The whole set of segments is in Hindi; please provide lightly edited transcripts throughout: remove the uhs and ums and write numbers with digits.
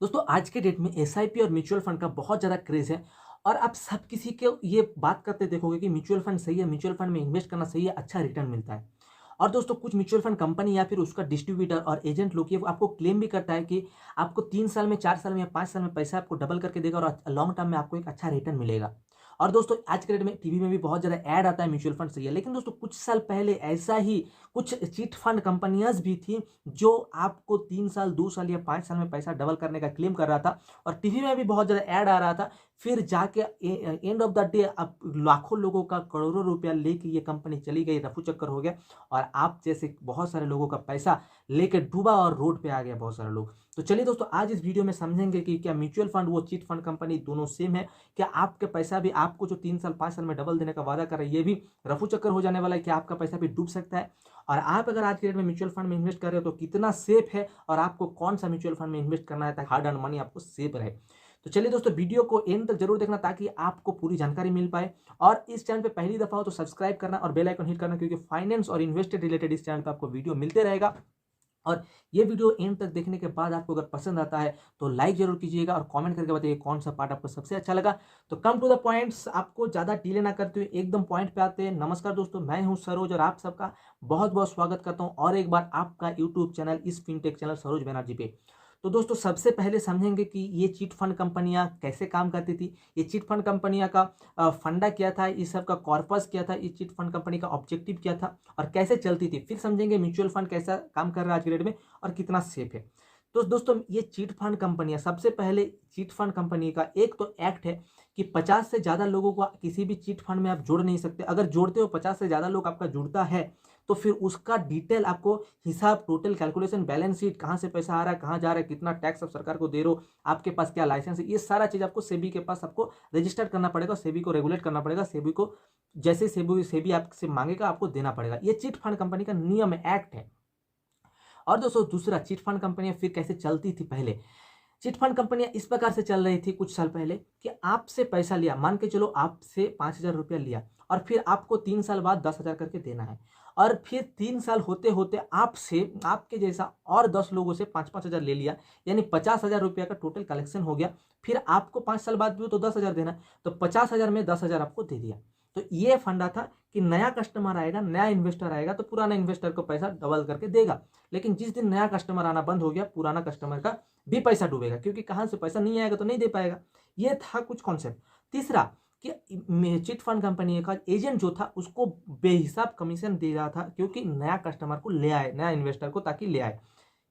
दोस्तों आज के डेट में एसआईपी और म्यूचुअल फंड का बहुत ज़्यादा क्रेज़ है और आप सब किसी के ये बात करते देखोगे कि म्यूचुअल फंड सही है, म्यूचुअल फंड में इन्वेस्ट करना सही है, अच्छा रिटर्न मिलता है। और दोस्तों कुछ म्यूचुअल फंड कंपनी या फिर उसका डिस्ट्रीब्यूटर और एजेंट लोग ये आपको क्लेम भी करता है कि आपको 3 साल में, 4 साल में या 5 साल में पैसा आपको डबल करके देगा और लॉन्ग टर्म में आपको एक अच्छा रिटर्न मिलेगा। और दोस्तों आज के डेट में टीवी में भी बहुत ज़्यादा ऐड आता है म्यूचुअल फंड सही है। लेकिन दोस्तों कुछ साल पहले ऐसा ही कुछ चिट फंड कंपनियाँ भी थी जो आपको 3 साल, 2 साल या 5 साल में पैसा डबल करने का क्लेम कर रहा था और टीवी में भी बहुत ज़्यादा ऐड आ रहा था। फिर जाके एंड ऑफ द डे अब लाखों लोगों का करोड़ों रुपया लेके ये कंपनी चली गई, रफू चक्कर हो गया और आप जैसे बहुत सारे लोगों का पैसा लेके डूबा और रोड पे आ गया बहुत सारे लोग। तो चलिए दोस्तों आज इस वीडियो में समझेंगे कि क्या म्यूचुअल फंड वो चिट फंड कंपनी दोनों सेम है? क्या आपके पैसा भी आपको जो 3 साल 5 साल में डबल देने का वादा कर रहा है ये भी रफू चक्कर हो जाने वाला है? क्या आपका पैसा भी डूब सकता है? और आप अगर आज के डेट में म्यूचुअल फंड में इन्वेस्ट कर रहे हो तो कितना सेफ है और आपको कौन सा म्यूचुअल फंड में इन्वेस्ट करना है ताकि हार्ड अर्न मनी आपको सेफ रहे। तो चलिए दोस्तों वीडियो को एंड तक जरूर देखना ताकि आपको पूरी जानकारी मिल पाए और इस चैनल पे पहली दफा हो तो सब्सक्राइब करना और बेल आइकन हिट करना क्योंकि फाइनेंस और इन्वेस्टेड रिलेटेड इस चैनल पे आपको वीडियो मिलते रहेगा। और ये वीडियो एंड तक देखने के बाद आपको अगर पसंद आता है तो लाइक जरूर कीजिएगा और कमेंट करके बताइए कौन सा पार्ट आपको सबसे अच्छा लगा। तो कम टू द पॉइंट्स, आपको ज़्यादा डिले ना करते हुए एकदम पॉइंट पे आते हैं। नमस्कार दोस्तों, मैं हूं सरोज और आप सबका बहुत बहुत स्वागत करता हूं और एक बार आपका यूट्यूब चैनल इस फिनटेक चैनल सरोज बैनर्जी पे। तो दोस्तों सबसे पहले समझेंगे कि ये चिट फंड कंपनियां कैसे काम करती थी, ये चिट फंड कंपनियां का फंडा क्या था, इस सब का कॉर्पस क्या था, इस चिट फंड कंपनी का ऑब्जेक्टिव क्या था और कैसे चलती थी। फिर समझेंगे म्यूचुअल फंड कैसा काम कर रहा है आज के डेट में और कितना सेफ है। तो दोस्तों ये चिट फंड कंपनियां, सबसे पहले चिट फंड कंपनी का एक तो एक्ट है कि 50 से ज़्यादा लोगों को किसी भी चिट फंड में आप जोड़ नहीं सकते। अगर जोड़ते हो 50 से ज़्यादा लोग आपका जुड़ता है तो फिर उसका डिटेल आपको हिसाब, टोटल कैलकुलेशन, बैलेंस शीट, कहाँ से पैसा आ रहा है, कहाँ जा रहा है, कितना टैक्स आप सरकार को दे रहे हो, आपके पास क्या लाइसेंस है, ये सारा चीज़ आपको सेबी के पास आपको रजिस्टर करना पड़ेगा, सेबी को रेगुलेट करना पड़ेगा, सेबी को जैसे सेबी सेबी आपसे मांगेगा आपको देना पड़ेगा। ये चिट फंड कंपनी का नियम है, एक्ट है। और दोस्तों दूसरा, चिट फंड कंपनियां फिर कैसे चलती थी पहले। चिट फंड कंपनियां इस प्रकार से चल रही थी कुछ साल पहले कि आपसे पैसा लिया, मान के चलो आपसे 5,000 रुपया लिया और फिर आपको 3 साल बाद 10,000 करके देना है और फिर 3 साल होते होते आपसे आपके जैसा और 10 लोगों से 5-5 हजार ले लिया, यानी 50,000 रुपया का टोटल कलेक्शन हो गया। फिर आपको 5 साल बाद भी तो 10,000 देना, तो 50,000 में 10,000 आपको दे दिया। तो ये फंडा था कि नया कस्टमर आएगा, नया इन्वेस्टर आएगा तो पुराना इन्वेस्टर को पैसा डबल करके देगा। लेकिन जिस दिन नया कस्टमर आना बंद हो गया, पुराना कस्टमर का भी पैसा डूबेगा क्योंकि कहाँ से पैसा नहीं आएगा तो नहीं दे पाएगा। ये था कुछ कॉन्सेप्ट। तीसरा कि चिट फंड कंपनी का एजेंट जो था उसको बेहिसाब कमीशन दे रहा था क्योंकि नया कस्टमर को ले आए, नया इन्वेस्टर को ताकि ले आए।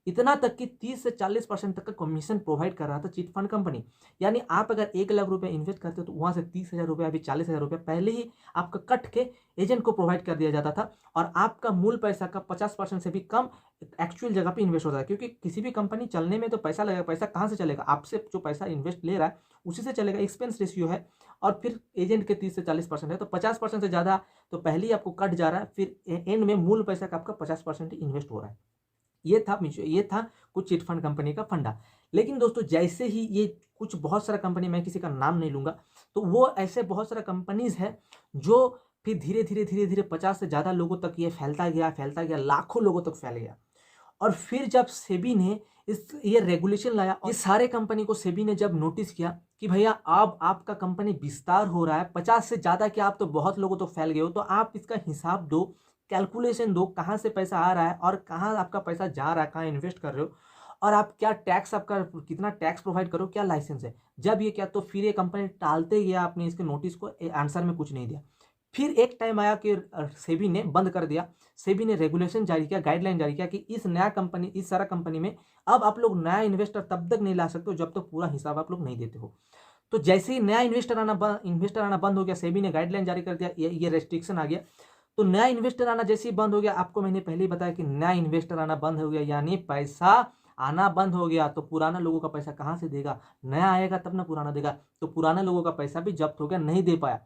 इतना तक कि 30 से 40% तक का कमीशन प्रोवाइड कर रहा था चिट फंड कंपनी। यानी आप अगर 1 लाख रुपए इन्वेस्ट करते हो तो वहां से 30,000 रुपया, अभी 40,000 रुपया पहले ही आपका कट के एजेंट को प्रोवाइड कर दिया जाता था और आपका मूल पैसा का 50% से भी कम एक्चुअल जगह पे इन्वेस्ट होता है। क्योंकि किसी भी कंपनी चलने में तो पैसा लगेगा, पैसा कहाँ से चलेगा? आपसे जो पैसा इन्वेस्ट ले रहा है उसी से चलेगा, एक्सपेंस रेशियो है। और फिर एजेंट के 30 से 40% है तो 50% से ज़्यादा तो पहले ही आपको कट जा रहा है, फिर एंड में मूल पैसा का आपका 50% ही इन्वेस्ट हो रहा है। ये था कुछ चिट फंड कंपनी का फंडा। लेकिन दोस्तों जैसे ही ये कुछ बहुत सारा कंपनी, मैं किसी का नाम नहीं लूंगा, तो वो ऐसे बहुत सारा कंपनीज है जो फिर धीरे धीरे धीरे धीरे 50 से ज़्यादा लोगों तक ये फैलता गया, लाखों लोगों तक फैल गया। और फिर जब सेबी ने ये रेगुलेशन लाया और इस सारे कंपनी को सेबी ने जब नोटिस किया कि भैया अब आपका कंपनी विस्तार हो रहा है, 50 से ज़्यादा क्या, आप तो बहुत लोगों तो फैल गए हो, तो आप इसका हिसाब दो, कैलकुलेशन दो, कहाँ से पैसा आ रहा है और कहाँ आपका पैसा जा रहा है, कहाँ इन्वेस्ट कर रहे हो और आप क्या टैक्स, आपका कितना टैक्स प्रोवाइड करो, क्या लाइसेंस है। जब ये क्या, तो फिर ये कंपनी टालते गया, आपने इसके नोटिस को आंसर में कुछ नहीं दिया। फिर एक टाइम आया कि सेबी ने बंद कर दिया, सेबी ने रेगुलेशन जारी किया, गाइडलाइन जारी किया कि इस सारा कंपनी में अब आप लोग नया इन्वेस्टर तब तक नहीं ला सकते हो जब तक पूरा हिसाब आप लोग नहीं देते हो। तो जैसे ही नया इन्वेस्टर आना बंद हो गया, सेबी ने गाइडलाइन जारी कर दिया, ये रेस्ट्रिक्शन आ गया। तो नया इन्वेस्टर आना जैसे ही बंद हो गया, आपको मैंने पहले ही बताया कि नया इन्वेस्टर आना बंद हो गया यानी पैसा आना बंद हो गया, तो पुराना लोगों का पैसा कहाँ से देगा? नया आएगा तब ना पुराना देगा। तो पुराना लोगों का पैसा भी जब्त हो गया, नहीं दे पाया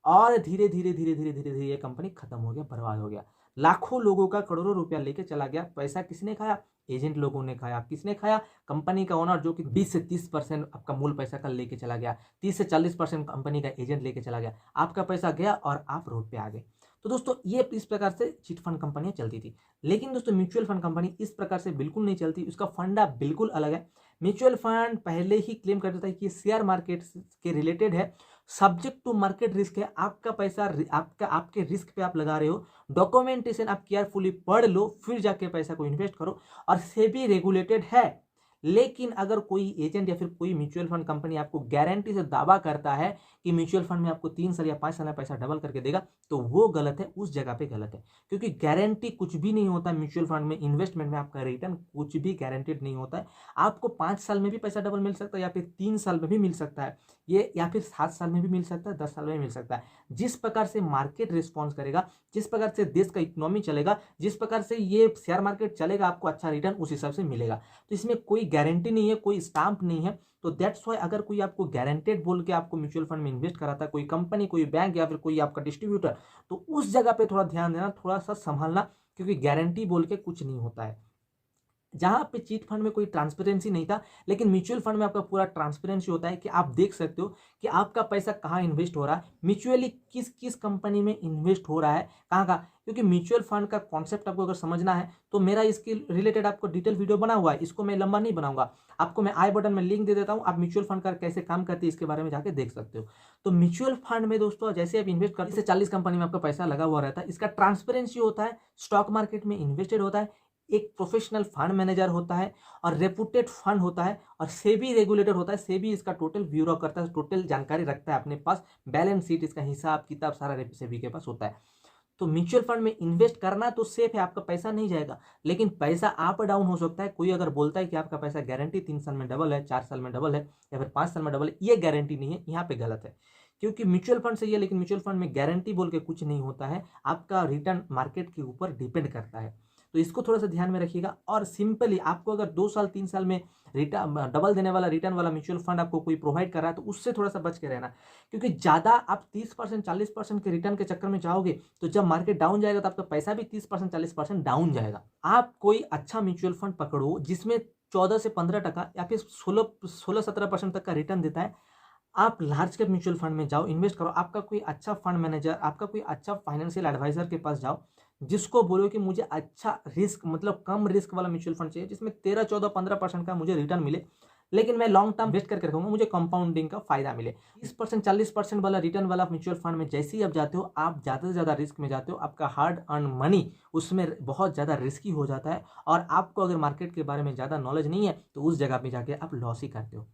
और धीरे धीरे धीरे धीरे धीरे धीरे ये कंपनी खत्म हो गया, बर्बाद हो गया। लाखों लोगों का करोड़ों रुपया लेके चला गया। पैसा किसने खाया? एजेंट लोगों ने खाया। किसने खाया? कंपनी का ओनर जो कि 20 से 30% आपका मूल पैसा का लेके चला गया, 30 से 40% कंपनी का एजेंट लेके चला गया, आपका पैसा गया और आप रोड पे आ गए। तो दोस्तों ये इस प्रकार से चिट फंड कंपनियां चलती थी। लेकिन दोस्तों म्यूचुअल फंड कंपनी इस प्रकार से बिल्कुल नहीं चलती, उसका फंडा बिल्कुल अलग है। म्यूचुअल फंड पहले ही क्लेम कर देता है कि शेयर मार्केट के रिलेटेड है, सब्जेक्ट टू मार्केट रिस्क है, आपका पैसा आपके रिस्क पे आप लगा रहे हो, डॉक्यूमेंटेशन आप केयरफुली पढ़ लो फिर जाके पैसा को इन्वेस्ट करो, और सेबी रेगुलेटेड है। लेकिन अगर कोई एजेंट या फिर कोई म्यूचुअल फंड कंपनी आपको गारंटी से दावा करता है कि म्यूचुअल फंड में आपको 3 साल या 5 साल में पैसा डबल करके देगा, तो वो गलत है, उस जगह पे गलत है। क्योंकि गारंटी कुछ भी नहीं होता म्यूचुअल फंड में, इन्वेस्टमेंट में आपका रिटर्न कुछ भी गारंटेड नहीं होता है। आपको 5 साल में भी पैसा डबल मिल सकता है, या फिर 3 साल में भी मिल सकता है, ये या फिर 7 साल में भी मिल सकता है, 10 साल में भी मिल सकता है। जिस प्रकार से मार्केट रिस्पॉन्स करेगा, जिस प्रकार से देश का इकोनॉमी चलेगा, जिस प्रकार से ये शेयर मार्केट चलेगा, आपको अच्छा रिटर्न उस हिसाब से मिलेगा। तो इसमें कोई गारंटी नहीं है, कोई स्टाम्प नहीं है। तो दैट्स वाई अगर कोई आपको गारंटेड बोल के आपको म्यूचुअल फंड में इन्वेस्ट कराता है, कोई कंपनी, कोई बैंक या फिर कोई आपका डिस्ट्रीब्यूटर, तो उस जगह पे थोड़ा ध्यान देना, थोड़ा सा संभालना, क्योंकि गारंटी बोल के कुछ नहीं होता है। जहां पे चीट फंड में कोई ट्रांसपेरेंसी नहीं था, लेकिन म्यूचुअल फंड में आपका पूरा ट्रांसपेरेंसी होता है कि आप देख सकते हो कि आपका पैसा कहाँ इन्वेस्ट हो रहा है, म्यूचुअली किस किस कंपनी में इन्वेस्ट हो रहा है, कहाँ कहाँ। क्योंकि म्यूचुअल फंड का कॉन्सेप्ट आपको अगर समझना है तो मेरा इसके रिलेटेड आपको डिटेल वीडियो बना हुआ है, इसको मैं लंबा नहीं बनाऊंगा, आपको मैं आई बटन में लिंक दे देता हूँ, आप म्यूचुअल फंड का कैसे काम करती है इसके बारे में जाके देख सकते हो। तो म्यूचुअल फंड में दोस्तों जैसे आप इन्वेस्ट करते हैं, 40 कंपनी में आपका पैसा लगा हुआ रहता है, इसका ट्रांसपेरेंसी होता है, स्टॉक मार्केट में इन्वेस्टेड होता है, एक प्रोफेशनल फंड मैनेजर होता है और रेपुटेड फंड होता है, और सेबी रेगुलेटर होता है। सेबी इसका टोटल ब्यूरो करता है, टोटल जानकारी रखता है अपने पास, बैलेंस शीट, इसका हिसाब किताब सारा सेबी के पास होता है। तो म्यूचुअल फंड में इन्वेस्ट करना तो सेफ है, आपका पैसा नहीं जाएगा, लेकिन पैसा अप डाउन हो सकता है। कोई अगर बोलता है कि आपका पैसा गारंटी 3 साल में डबल है, 4 साल में डबल है, या फिर 5 साल में डबल है, ये गारंटी नहीं है, यहाँ पे गलत है। क्योंकि म्यूचुअल फंड सही है, लेकिन म्यूचुअल फंड में गारंटी बोल के कुछ नहीं होता है, आपका रिटर्न मार्केट के ऊपर डिपेंड करता है। तो इसको थोड़ा सा ध्यान में रखिएगा। और सिंपली आपको अगर 2 साल 3 साल में रिटर्न डबल देने वाला रिटर्न वाला म्यूचुअल फंड आपको कोई प्रोवाइड कर रहा है, तो उससे थोड़ा सा बच के रहना। क्योंकि ज़्यादा आप 30% 40% के रिटर्न के चक्कर में जाओगे, तो जब मार्केट डाउन जाएगा तो आपका पैसा भी 30% 40% डाउन जाएगा। आप कोई अच्छा म्यूचुअल फंड पकड़ो जिसमें 14 से 15% या फिर 16-17% तक का रिटर्न देता है। आप लार्ज कैप म्यूचुअल फंड में जाओ, इन्वेस्ट करो, आपका कोई अच्छा फंड मैनेजर, आपका कोई अच्छा फाइनेंशियल एडवाइजर के पास जाओ, जिसको बोलो कि मुझे अच्छा रिस्क, मतलब कम रिस्क वाला म्यूचुअल फंड चाहिए, जिसमें 13-14-15% का मुझे रिटर्न मिले, लेकिन मैं लॉन्ग टर्म वेस्ट करके रखूंगा, मुझे कंपाउंडिंग का फायदा मिले। 30% 40% वाला रिटर्न वाला म्यूचुअल फंड में जैसे ही आप जाते हो, आप ज़्यादा से ज़्यादा रिस्क में जाते हो, आपका हार्ड अर्न मनी उसमें बहुत ज़्यादा रिस्की हो जाता है, और आपको अगर मार्केट के बारे में ज़्यादा नॉलेज नहीं है तो उस जगह पर जाके आप लॉस ही करते हो।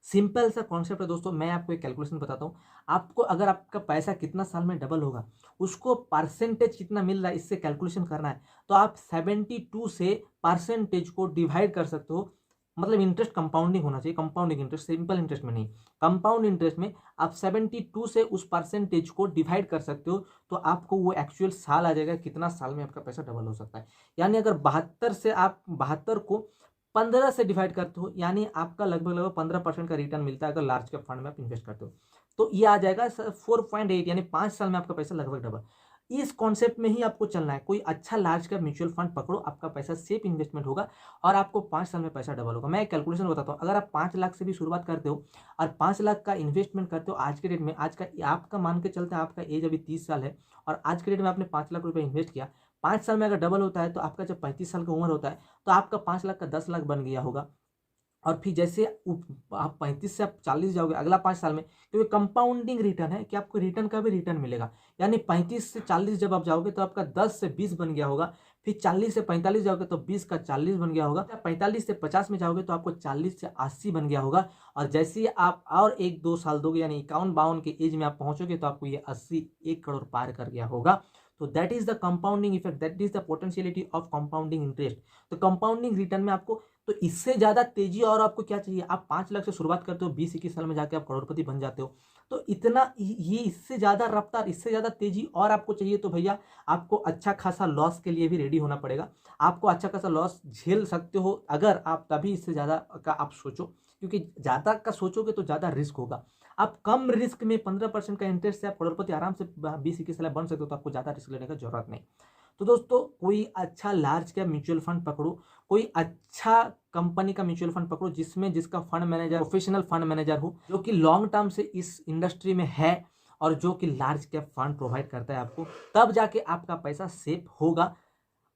सिंपल सा कॉन्सेप्ट है दोस्तों, मैं आपको एक कैलकुलेशन बताता हूँ। आपको अगर आपका पैसा कितना साल में डबल होगा, उसको परसेंटेज कितना मिल रहा है, इससे कैलकुलेशन करना है। तो आप 72 से परसेंटेज को डिवाइड कर सकते हो, मतलब इंटरेस्ट कंपाउंडिंग होना चाहिए, कंपाउंडिंग इंटरेस्ट, सिंपल इंटरेस्ट में नहीं, कंपाउंड इंटरेस्ट में आप 72 से उस परसेंटेज को डिवाइड कर सकते हो, तो आपको वो एक्चुअल साल आ जाएगा, कितना साल में आपका पैसा डबल हो सकता है। यानी अगर 72 से आप 72 को 15 से डिवाइड करते हो, यानी आपका लगभग लगभग 15% का रिटर्न मिलता है अगर लार्ज कैप फंड में आप इन्वेस्ट करते हो। तो ये आ जाएगा 4.8, यानी 5 साल में आपका पैसा लगभग डबल। इस कॉन्सेप्ट में ही आपको चलना है। कोई अच्छा लार्ज कैप म्यूचुअल फंड पकड़ो, आपका पैसा सेफ इन्वेस्टमेंट होगा और आपको 5 साल में पैसा डबल होगा। मैं एक कैलकुलेशन बताता हूँ, अगर आप 5 लाख से भी शुरुआत करते हो और 5 लाख का इन्वेस्टमेंट करते हो आज के डेट में, आज का आपका मान के चलते हैं आपका एज अभी 30 साल है, और आज के डेट में आपने 5 लाख रुपये इन्वेस्ट किया, 5 साल में अगर डबल होता है तो आपका जब 35 साल का उम्र होता है तो आपका 5 लाख का 10 लाख बन गया होगा। और फिर जैसे आप 35 से आप 40 जाओगे अगला 5 साल में, क्योंकि कंपाउंडिंग रिटर्न है कि आपको रिटर्न का भी रिटर्न मिलेगा, यानी 35 से 40 जब आप जाओगे तो आपका 10 से 20 बन गया होगा, फिर 40 से 45 जाओगे तो 20 का 40 बन गया होगा, 45 से 50 में जाओगे तो आपको 40 से 80 बन गया होगा, और जैसे ही आप और 1-2 साल दोगे यानी 51-52 के एज में आप पहुंचोगे तो आपको ये 80 1 करोड़ पार कर गया होगा। तो that is the compounding effect, that is the potentiality of compounding interest. तो कंपाउंडिंग रिटर्न में आपको, तो इससे ज़्यादा तेजी और आपको क्या चाहिए? आप 5 लाख से शुरुआत करते हो, 20-21 साल में जाके आप करोड़पति बन जाते हो। तो इतना ये इससे ज़्यादा रफ्तार, इससे ज़्यादा तेजी और आपको चाहिए तो भैया आपको अच्छा खासा लॉस के लिए भी रेडी होना पड़ेगा। आपको अच्छा खासा लॉस झेल सकते हो अगर आप, तभी इससे ज़्यादा का आप सोचो, क्योंकि ज़्यादा का सोचोगे तो ज़्यादा रिस्क होगा। आप कम रिस्क में 15% का इंटरेस्ट से आप करोड़पति आराम से 20-21 साल बन सकते हो, तो आपको ज़्यादा रिस्क लेने की जरूरत नहीं। तो दोस्तों कोई अच्छा लार्ज कैप म्यूचुअल फंड पकड़ो, कोई अच्छा कंपनी का म्यूचुअल फंड पकड़ो जिसका fund manager professional fund manager हो, जो कि लॉन्ग टर्म से इस इंडस्ट्री में है और जो कि लार्ज कैप फंड प्रोवाइड करता है आपको, तब जाके आपका पैसा सेफ होगा।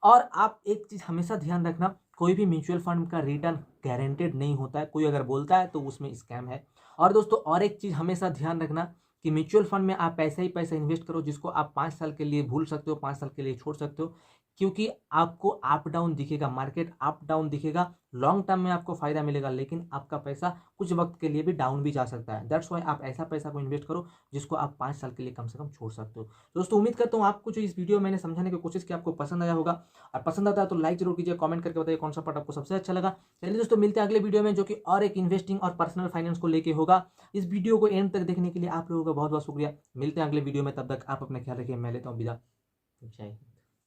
और आप एक चीज़ हमेशा ध्यान रखना, कोई भी म्यूचुअल फंड का रिटर्न गारंटेड नहीं होता है, कोई अगर बोलता है तो उसमें स्कैम है। और दोस्तों और एक चीज़ हमेशा ध्यान रखना कि म्यूचुअल फंड में आप पैसा ही पैसा इन्वेस्ट करो जिसको आप 5 साल के लिए भूल सकते हो, 5 साल के लिए छोड़ सकते हो, क्योंकि आपको अप डाउन दिखेगा, मार्केट अप डाउन दिखेगा, लॉन्ग टर्म में आपको फायदा मिलेगा, लेकिन आपका पैसा कुछ वक्त के लिए भी डाउन भी जा सकता है। दैट्स वाई आप ऐसा पैसा को इन्वेस्ट करो जिसको आप 5 साल के लिए कम से कम छोड़ सकते हो। तो दोस्तों उम्मीद करता हूँ आपको जो इस वीडियो मैंने समझाने की कोशिश की आपको पसंद आया होगा, और पसंद आता है तो लाइक जरूर कीजिए, कमेंट करके बताइए कौन सा पार्ट आपको सबसे अच्छा लगा। चलिए दोस्तों मिलते हैं अगले वीडियो में जो कि और एक इन्वेस्टिंग और पर्सनल फाइनेंस को लेके होगा। इस वीडियो को एंड तक देखने के लिए आप लोगों का बहुत बहुत शुक्रिया। मिलते हैं अगले वीडियो में, तब तक आप अपना ख्याल रखिए। मैं लेता हूँ विदा। जय हिंद।